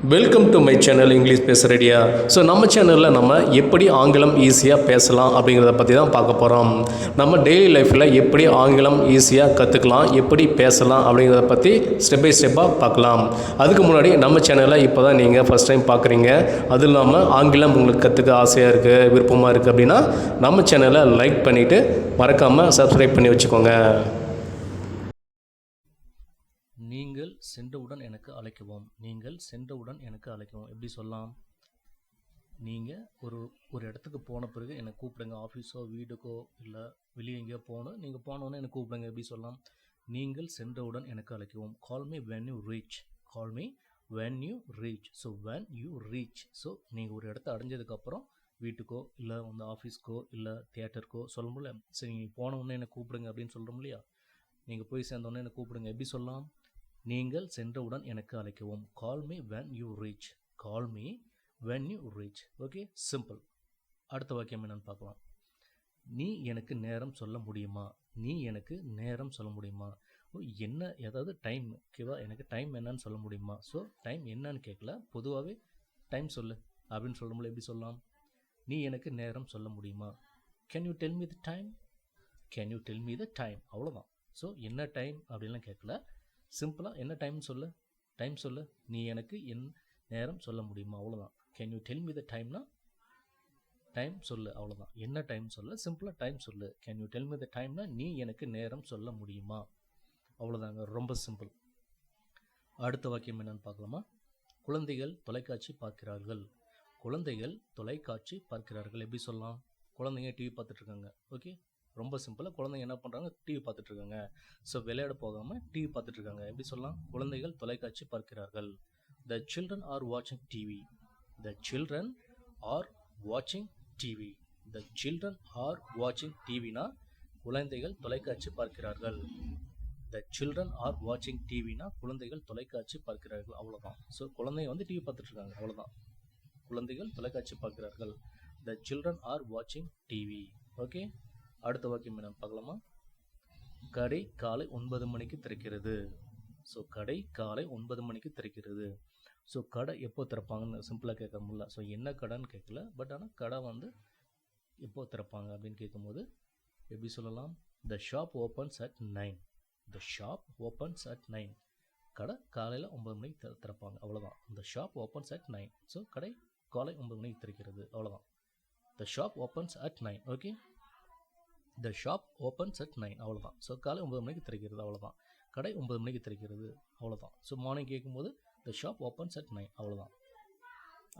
Welcome to my channel English பேச ரெடியா. So நம்ம சேனலில் நம்ம எப்படி ஆங்கிலம் ஈஸியாக பேசலாம் அப்படிங்கிறத பற்றி தான் பார்க்க போகிறோம். நம்ம டெய்லி லைஃப்பில் எப்படி ஆங்கிலம் ஈஸியாக கற்றுக்கலாம், எப்படி பேசலாம் அப்படிங்கிறத பற்றி ஸ்டெப் பை ஸ்டெப்பாக பார்க்கலாம். அதுக்கு முன்னாடி நம்ம சேனலை இப்போ தான் நீங்கள் ஃபஸ்ட் டைம் பார்க்குறீங்க, அதுவும் இல்லாமல் ஆங்கிலம் உங்களுக்கு கற்றுக்க ஆசையாக இருக்குது, விருப்பமாக இருக்குது அப்படின்னா நம்ம சேனலை லைக் பண்ணிவிட்டு மறக்காமல் சப்ஸ்கிரைப் பண்ணி வச்சுக்கோங்க. நீங்கள் சென்றவுடன் எனக்கு அழைக்கவும். நீங்கள் சென்றவுடன் எனக்கு அழைக்கவும் எப்படி சொல்லலாம்? நீங்கள் ஒரு இடத்துக்கு போன பிறகு என்னை கூப்பிடுங்க. ஆஃபீஸோ வீடுக்கோ இல்லை வெளியே எங்கேயோ போகணும், நீங்கள் போனோன்னே எனக்கு கூப்பிடுங்க எப்படி சொல்லலாம்? நீங்கள் சென்றவுடன் எனக்கு அழைக்கவும். Call me when you reach. Call me when you reach. So when you reach. So நீங்கள் ஒரு இடத்த அடைஞ்சதுக்கப்புறம் வீட்டுக்கோ இல்லை வந்து ஆஃபீஸ்க்கோ இல்லை தியேட்டருக்கோ சொல்ல முடியல, சரி நீங்கள் போனவுடனே என்னை கூப்பிடுங்க அப்படின்னு சொல்கிறோம் இல்லையா? நீங்கள் போய் சேர்ந்தோடனே என்னை கூப்பிடுங்க எப்படி சொல்லலாம்? நீங்கள் சென்றவுடன் எனக்கு அழைக்கவும். Call me when you reach. Call me when you reach. Okay, simple. அடுத்த வாக்கியம் என்னன்னு பார்க்கலாம். நீ எனக்கு நேரம் சொல்ல முடியுமா? நீ எனக்கு நேரம் சொல்ல முடியுமா? என்ன ஏதாவது டைம், ஓகேவா? எனக்கு டைம் என்னன்னு சொல்ல முடியுமா? ஸோ டைம் என்னன்னு கேட்கல, பொதுவாகவே டைம் சொல்லு அப்படின்னு சொல்லும்போது எப்படி சொல்லலாம்? நீ எனக்கு நேரம் சொல்ல முடியுமா? Can you tell me the time? Can you tell me the time? அவ்வளோதான். ஸோ என்ன டைம் அப்படின்லாம் கேட்கல, சிம்பிளாக என்ன டைம் சொல்லு, டைம் சொல்லு, நீ எனக்கு என் நேரம் சொல்ல முடியுமா? அவ்வளோதான். Can you tell me the டைம்னா டைம் சொல்லு, அவ்வளோதான். என்ன டைம் சொல்ல, சிம்பிளாக டைம் சொல்லு. Can you tell me the டைம்னா நீ எனக்கு நேரம் சொல்ல முடியுமா? அவ்வளோதாங்க, ரொம்ப சிம்பிள். அடுத்த வாக்கியம் என்னன்னு பார்க்கலாமா? குழந்தைகள் தொலைக்காட்சி பார்க்கிறார்கள். குழந்தைகள் தொலைக்காட்சி பார்க்கிறார்கள் எப்படி சொல்லலாம்? குழந்தைங்க டிவி பார்த்துட்ருக்காங்க. ஓகே, ரொம்ப சிம்பிளாக குழந்தைங்க என்ன பண்ணுறாங்க? டிவி பார்த்துட்ருக்காங்க. ஸோ விளையாட போகாமல் டிவி பார்த்துட்ருக்காங்க எப்படி சொல்லலாம்? குழந்தைகள் தொலைக்காட்சி பார்க்கிறார்கள். த சில்ட்ரன் ஆர் வாட்சிங் டிவி. த சில்ட்ரன் ஆர் வாட்சிங் டிவி. த சில்ட்ரன் ஆர் வாட்சிங் டிவினா குழந்தைகள் தொலைக்காட்சி பார்க்கிறார்கள். த சில்ட்ரன் ஆர் வாட்சிங் டிவினா குழந்தைகள் தொலைக்காட்சி பார்க்கிறார்கள். அவ்வளோதான். ஸோ குழந்தைங்க வந்து டிவி பார்த்துட்ருக்காங்க, அவ்வளோதான். குழந்தைகள் தொலைக்காட்சி பார்க்கிறார்கள். த சில்ட்ரன் ஆர் வாட்சிங் டிவி. ஓகே, அடுத்த வாக்கியம் என்னன்னு பார்க்கலாமா? கடை காலை 9 மணிக்கு திறக்கிறது. ஸோ கடை காலை 9 மணிக்கு திறக்கிறது. ஸோ கடை எப்போ திறப்பாங்கன்னு சிம்பிளாக கேட்க முடியல. ஸோ என்ன கடைன்னு கேட்கல, பட் ஆனால் கடை வந்து எப்போ திறப்பாங்க அப்படின்னு கேட்கும்போது எப்படி சொல்லலாம்? த shop opens at 9. The shop opens at 9. கடை காலையில் 9 மணிக்கு திறப்பாங்க, அவ்வளோதான். த ஷாப் ஓப்பன்ஸ் அட் 9. ஸோ கடை காலை 9 மணிக்கு திறக்கிறது, அவ்வளோதான். த shop opens at 9. Okay, the shop opens at 9, அவ்வளோதான். ஸோ காலை 9 மணிக்கு திறக்கிறது, அவ்வளோதான். கடை 9 மணிக்கு திறக்கிறது, அவ்வளோதான். ஸோ மார்னிங் கேட்கும்போது த ஷாப் ஓப்பன்ஸ் அட் 9, அவ்வளோதான்.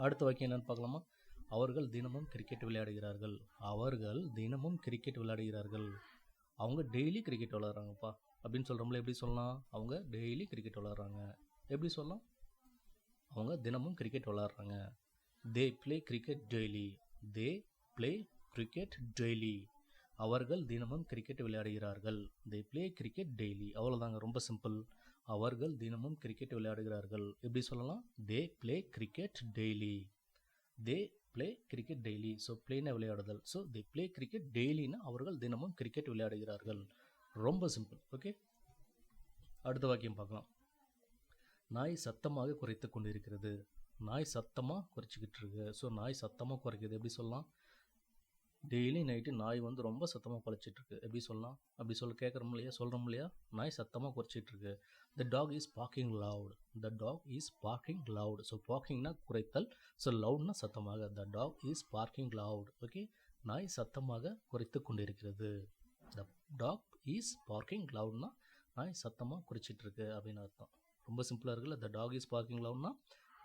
அடுத்த வாக்கியம் என்னன்னு பார்க்கலாமா? அவர்கள் தினமும் கிரிக்கெட் விளையாடுகிறார்கள். அவர்கள் தினமும் கிரிக்கெட் விளையாடுகிறார்கள். அவங்க டெய்லி கிரிக்கெட் விளையாடுறாங்கப்பா அப்படின்னு சொல்கிறோம்ல, எப்படி சொல்லலாம்? அவங்க டெய்லி கிரிக்கெட் விளையாடுறாங்க எப்படி சொல்லலாம்? அவங்க தினமும் கிரிக்கெட் விளையாடுறாங்க. They play cricket daily. They play cricket daily. அவர்கள் தினமும் கிரிக்கெட் விளையாடுகிறார்கள். They play cricket daily. அவ்வளோதாங்க, ரொம்ப சிம்பிள். அவர்கள் தினமும் கிரிக்கெட் விளையாடுகிறார்கள் எப்படி சொல்லலாம்? They play cricket daily. They play cricket daily. So ப்ளேனா விளையாடுதல். ஸோ தே ப்ளே கிரிக்கெட் டெய்லினா அவர்கள் தினமும் கிரிக்கெட் விளையாடுகிறார்கள். ரொம்ப சிம்பிள். ஓகே, அடுத்த வாக்கியம் பார்க்கலாம். நாய் சத்தமாக குறைத்து கொண்டிருக்கிறது. நாய் சத்தமாக குறைச்சிக்கிட்டு இருக்கு. ஸோ நாய் சத்தமாக குறைக்குது எப்படி சொல்லலாம்? டெய்லி நைட்டு நாய் வந்து ரொம்ப சத்தமாக குலைச்சிட்ருக்கு எப்படி சொல்லலாம்? அப்படி கேட்குறோம் இல்லையா, சொல்கிறோம் இல்லையா? நாய் சத்தமாக குறைச்சிட்ருக்கு. The dog is barking loud. The dog is barking loud. So பார்க்கிங்னா குறைத்தல், ஸோ லவுட்னா சத்தமாக. The dog is barking loud. Okay, நாய் சத்தமாக குறைத்து கொண்டிருக்கிறது. த டாக் இஸ் பார்க்கிங் லவுட்னா நாய் சத்தமாக குறைச்சிட்ருக்கு அப்படின்னு அர்த்தம். ரொம்ப சிம்பிளாக இருக்குல்ல? த டாக் இஸ் பார்க்கிங் லவுட்னா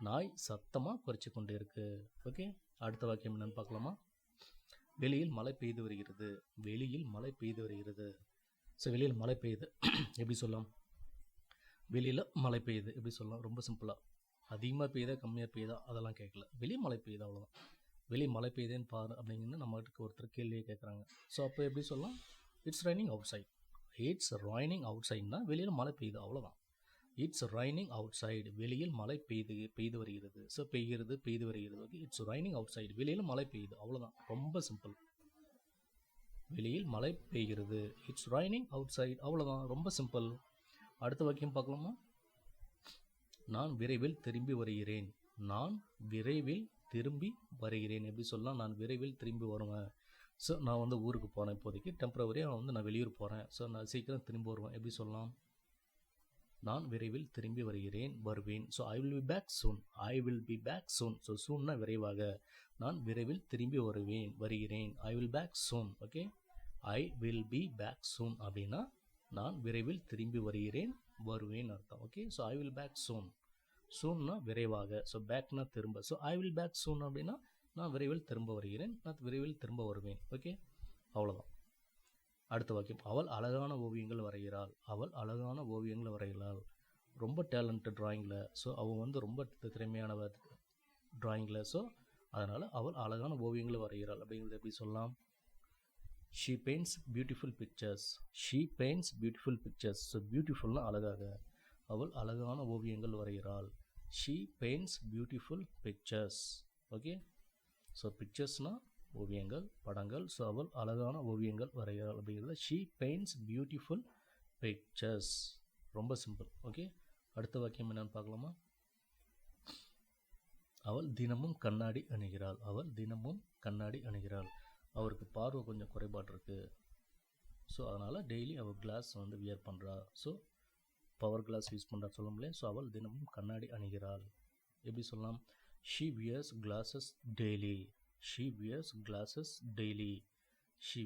நாய் சத்தமாக குறைச்சி கொண்டு இருக்கு. ஓகே, அடுத்த வாக்கியம் என்னன்னு பார்க்கலாமா? வெளியில் மழை பெய்து வருகிறது. வெளியில் மழை பெய்து வருகிறது. ஸோ வெளியில் மழை பெய்யுது எப்படி சொல்லலாம்? வெளியில் மழை பெய்யுது எப்படி சொல்லலாம்? ரொம்ப சிம்பிளாக. அதிகமாக பெய்யுதா கம்மியாக பெய்யுதா அதெல்லாம் கேட்கல, வெளியே மழை பெய்யுது, அவ்வளோதான். வெளியே மழை பெய்யுதுன்னு பாரு அப்படிங்கிறது நம்மகிட்ட ஒருத்தர் கேள்வியே கேட்குறாங்க. ஸோ அப்போ எப்படி சொல்லலாம்? It's raining outside. It's raining out சைட்னா வெளியில் மழை பெய்யுது, அவ்வளோதான். It's raining outside. வெளியில் மழை பெய்து வருகிறது. ஸோ பெய்து வருகிறது. Okay, it's raining outside. வெளியில் மழை பெய்யுது, அவ்வளோதான். ரொம்ப சிம்பிள். வெளியில் மழை பெய்கிறது. இட்ஸ் ரைனிங் அவுட் சைடு, அவ்வளோதான். ரொம்ப சிம்பிள். அடுத்த வாக்கியம் பார்க்கலாமா? நான் விரைவில் திரும்பி வருகிறேன். நான் விரைவில் திரும்பி வருகிறேன். எப்படி சொல்லலாம்? நான் விரைவில் திரும்பி வருவேன். ஸோ நான் வந்து ஊருக்கு போகிறேன் இப்போதைக்கு, டெம்பரவரியாக வந்து நான் வெளியூர் போகிறேன். ஸோ நான் சீக்கிரம் திரும்பி வருவேன். எப்படி சொல்லலாம்? நான் விரைவில் திரும்பி வருவேன். So I will be back soon. I will be back soon. So சூன்னா விரைவாக. நான் விரைவில் திரும்பி வருகிறேன். I will back soon. Okay, I will be back soon அப்படின்னா நான் விரைவில் திரும்பி வருவேன் அர்த்தம். Okay, so I will back soon. சூன்னா விரைவாக. ஸோ பேக்னா திரும்ப. So I will back soon அப்படின்னா நான் விரைவில் திரும்ப வருகிறேன், நான் விரைவில் திரும்ப வருவேன். ஓகே, அவ்வளோதான். அடுத்த வாக்கியம். அவள் அழகான ஓவியங்கள் வரைகிறாள். அவள் அழகான ஓவியங்கள் வரைகிறாள். ரொம்ப டேலண்டட் ட்ராயிங்கில். ஸோ அவள் வந்து ரொம்ப திறமையானவ ட்ராயிங்கில். ஸோ அதனால் அவள் அழகான ஓவியங்களை வரைகிறாள் அப்படிங்கிறது எப்படி சொல்லலாம்? She paints beautiful pictures. She paints beautiful pictures. So பியூட்டிஃபுல்னா அழகாக. அவள் அழகான ஓவியங்கள் வரைகிறாள். She paints beautiful pictures. Okay, so பிக்சர்ஸ்னால் ஓவியங்கள், படங்கள். ஸோ அவள் அழகான ஓவியங்கள் வரைகிறாள் அப்படிங்கிறது ஷீ பெயிண்ட்ஸ் பியூட்டிஃபுல் பிக்சர்ஸ். ரொம்ப சிம்பிள். ஓகே, அடுத்த வாக்கியம் என்னன்னு பார்க்கலாமா? அவள் தினமும் கண்ணாடி அணிகிறாள். அவள் தினமும் கண்ணாடி அணிகிறாள். அவருக்கு பார்வை கொஞ்சம் குறைபாடு இருக்குது. ஸோ அதனால் டெய்லி அவள் கிளாஸ் வந்து வியர் பண்ணுறா. ஸோ பவர் கிளாஸ் யூஸ் பண்ணுறா சொல்ல முடியல. ஸோ அவள் தினமும் கண்ணாடி அணிகிறாள். எப்படி சொல்லலாம்? She wears glasses daily. She wears glasses daily. She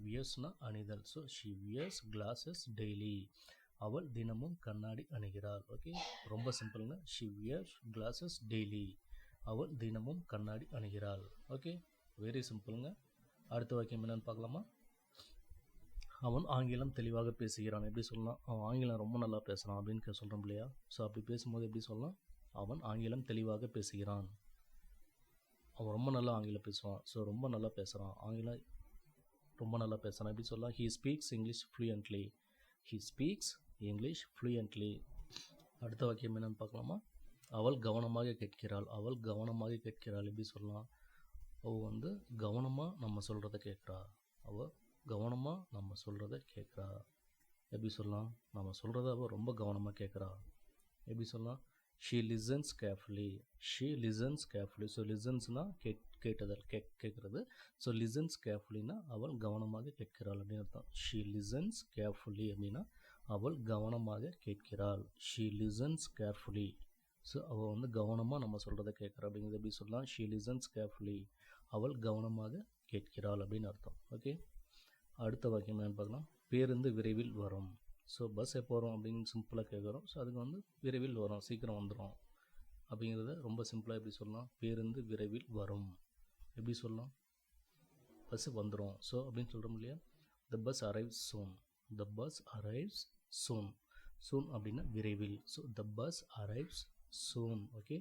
வியர்ஸ்னா அணிதல். So she wears glasses daily. அவள் தினமும் கண்ணாடி அணிகிறாள். ஓகே, ரொம்ப சிம்பிளுங்க. She wears glasses daily. அவள் தினமும் கண்ணாடி அணிகிறாள். Okay, very சிம்பிளுங்க. அடுத்த வாக்கியம் என்னன்னு பார்க்கலாமா? அவன் ஆங்கிலம் தெளிவாக பேசுகிறான். எப்படி சொல்லலாம்? அவன் ஆங்கிலம் ரொம்ப நல்லா பேசுகிறான் அப்படின்னு சொல்கிறோம் இல்லையா? ஸோ அப்படி பேசும்போது எப்படி சொல்லலாம்? அவன் ஆங்கிலம் தெளிவாக பேசுகிறான். அவன் ரொம்ப நல்லா ஆங்கிலம் பேசுவான். ஸோ ரொம்ப நல்லா பேசுகிறான். ஆங்கிலம் ரொம்ப நல்லா பேசுகிறான். எப்படி சொல்லலாம்? He speaks English fluently. He speaks English fluently. அடுத்த வாக்கியம் என்னன்னு பார்க்கலாமா? அவள் கவனமாக கேட்கிறாள். அவள் கவனமாக கேட்கிறாள். எப்படி சொல்லலாம்? அவள் வந்து கவனமாக நம்ம சொல்கிறத கேட்குறா. அவள் கவனமாக நம்ம சொல்கிறத கேட்குறா. எப்படி சொல்லலாம்? நம்ம சொல்கிறத அவள் ரொம்ப கவனமாக கேட்குறா. எப்படி சொல்லலாம்? She listens carefully. She listens carefully. So லிசன்ஸ்னா கேட்டதல், கேட்குறது. ஸோ லிசன்ஸ் கேர்ஃபுல்லினா அவள் கவனமாக கேட்கிறாள் அப்படின்னு அர்த்தம். ஷீ லிசன்ஸ் கேர்ஃபுல்லி அப்படின்னா அவள் கவனமாக கேட்கிறாள். She listens carefully. ஸோ அவள் வந்து கவனமாக நம்ம சொல்கிறத கேட்குறா அப்படிங்கிறது எப்படி சொல்லலாம்? She listens carefully. அவள் கவனமாக கேட்கிறாள் அப்படின்னு அர்த்தம். ஓகே, அடுத்த வாக்கியம் என்னன்னு பார்க்கலாம். பேருந்து விரைவில் வரும். ஸோ பஸ் எப்போ வரும் அப்படின்னு சிம்பிளாக கேட்குறோம். ஸோ அதுக்கு வந்து விரைவில் வரும், சீக்கிரம் வந்துடும் அப்படிங்கிறத ரொம்ப சிம்பிளாக எப்படி சொல்லலாம்? பேருந்து விரைவில் வரும். எப்படி சொல்லலாம்? பஸ்ஸு வந்துடும். ஸோ அப்படின்னு சொல்கிறோம் இல்லையா? The bus arrives soon. The bus arrives soon. Soon அப்படின்னா விரைவில். So the bus arrives soon. Okay,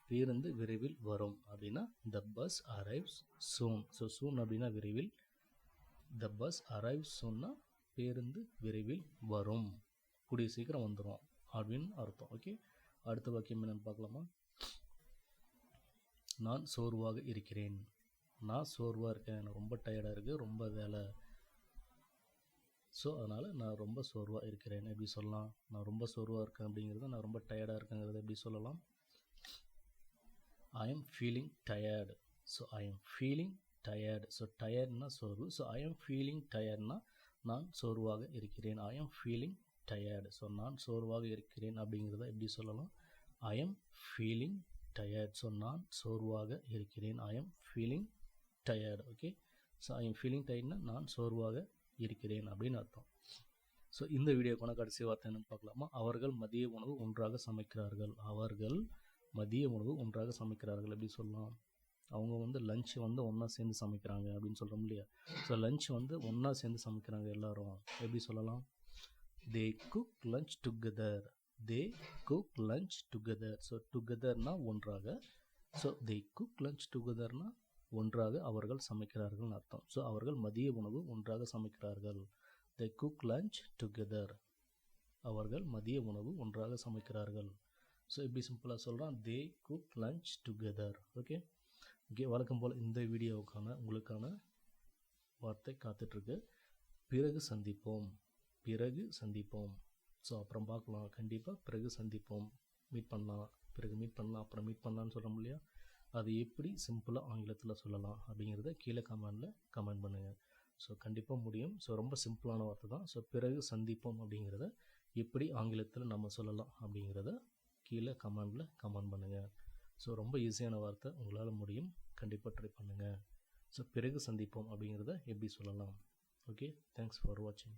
பேருந்து விரைவில் வரும் அப்படின்னா the bus arrives soon. So soon அப்படின்னா விரைவில். த பஸ் அரைவ்ஸ் சூன்னா பேருந்து விரைவில் வரும், கூடிய சீக்கிரம் வந்துடும் அப்படின்னு அர்த்தம். ஓகே, அடுத்த வாக்கியம் என்னன்னு பார்க்கலாமா? நான் சோர்வாக இருக்கிறேன். நான் சோர்வாக இருக்கேன். எனக்கு ரொம்ப டயர்டாக இருக்குது, ரொம்ப வேலை. ஸோ அதனால் நான் ரொம்ப சோர்வாக இருக்கிறேன். எப்படி சொல்லலாம்? நான் ரொம்ப சோர்வாக இருக்கேன் அப்படிங்கிறத நான் ரொம்ப டயர்டாக இருக்கேங்கிறத எப்படி சொல்லலாம்? I am feeling tired. So I am feeling tired. So டயர்ட்னா சோர்வு. ஸோ ஐ எம் ஃபீலிங் டயர்ட்னா நான் சோர்வாக இருக்கிறேன். I am feeling tired. So நான் சோர்வாக இருக்கிறேன் அப்படிங்கிறத எப்படி சொல்லலாம்? I am feeling tired. So நான் சோர்வாக இருக்கிறேன். I am feeling tired. Okay, so I am feeling டயர்ட்னா நான் சோர்வாக இருக்கிறேன் அப்படின்னு அர்த்தம். ஸோ இந்த வீடியோக்கான கடைசி வார்த்தை என்னன்னு பார்க்கலாமா? அவர்கள் மதிய உணவு ஒன்றாக சமைக்கிறார்கள். அவர்கள் மதிய உணவு ஒன்றாக சமைக்கிறார்கள். எப்படி சொல்லலாம்? அவங்க வந்து லஞ்ச் வந்து ஒன்றா சேர்ந்து சமைக்கிறாங்க அப்படின்னு சொல்கிறோம் இல்லையா? ஸோ லஞ்ச் வந்து ஒன்றா சேர்ந்து சமைக்கிறாங்க எல்லாரும். எப்படி சொல்லலாம்? தே குக் லஞ்ச் டுகெதர். தே குக் லஞ்ச் டுகெதர். ஸோ டுகெதர்னா ஒன்றாக. ஸோ தே குக் லஞ்ச் டுகெதர்னா ஒன்றாக அவர்கள் சமைக்கிறார்கள் அர்த்தம். ஸோ அவர்கள் மதிய உணவு ஒன்றாக சமைக்கிறார்கள். தே குக் லஞ்ச் டுகெதர். அவர்கள் மதிய உணவு ஒன்றாக சமைக்கிறார்கள். ஸோ இப்படி சிம்பிளாக சொல்கிறான், தே குக் லஞ்ச் டுகெதர். ஓகே, வழக்கம் போல் இந்த வீடியோவுக்கான உங்களுக்கான வார்த்தை காத்துட்ருக்கு. பிறகு சந்திப்போம். பிறகு சந்திப்போம். ஸோ அப்புறம் பார்க்கலாம். கண்டிப்பாக பிறகு சந்திப்போம், மீட் பண்ணலாம். பிறகு மீட் பண்ணலாம், அப்புறம் மீட் பண்ணலான்னு சொல்கிறோம் இல்லையா, அது எப்படி சிம்பிளாக ஆங்கிலத்தில் சொல்லலாம் அப்படிங்கிறத கீழே கமெண்ட் பண்ணுங்கள். ஸோ கண்டிப்பாக முடியும். ஸோ ரொம்ப சிம்பிளான வார்த்தை தான். ஸோ பிறகு சந்திப்போம் அப்படிங்கிறத எப்படி ஆங்கிலத்தில் நம்ம சொல்லலாம் அப்படிங்கிறத கீழே கமெண்ட் பண்ணுங்கள். ஸோ ரொம்ப ஈஸியான வார்த்தை, உங்களால் முடியும், கண்டிப்பாக ட்ரை பண்ணுங்கள். ஸோ பிறகு சந்திப்போம் அப்படிங்கிறத எப்படி சொல்லலாம். ஓகே, தேங்க்ஸ் ஃபார் வாட்சிங்.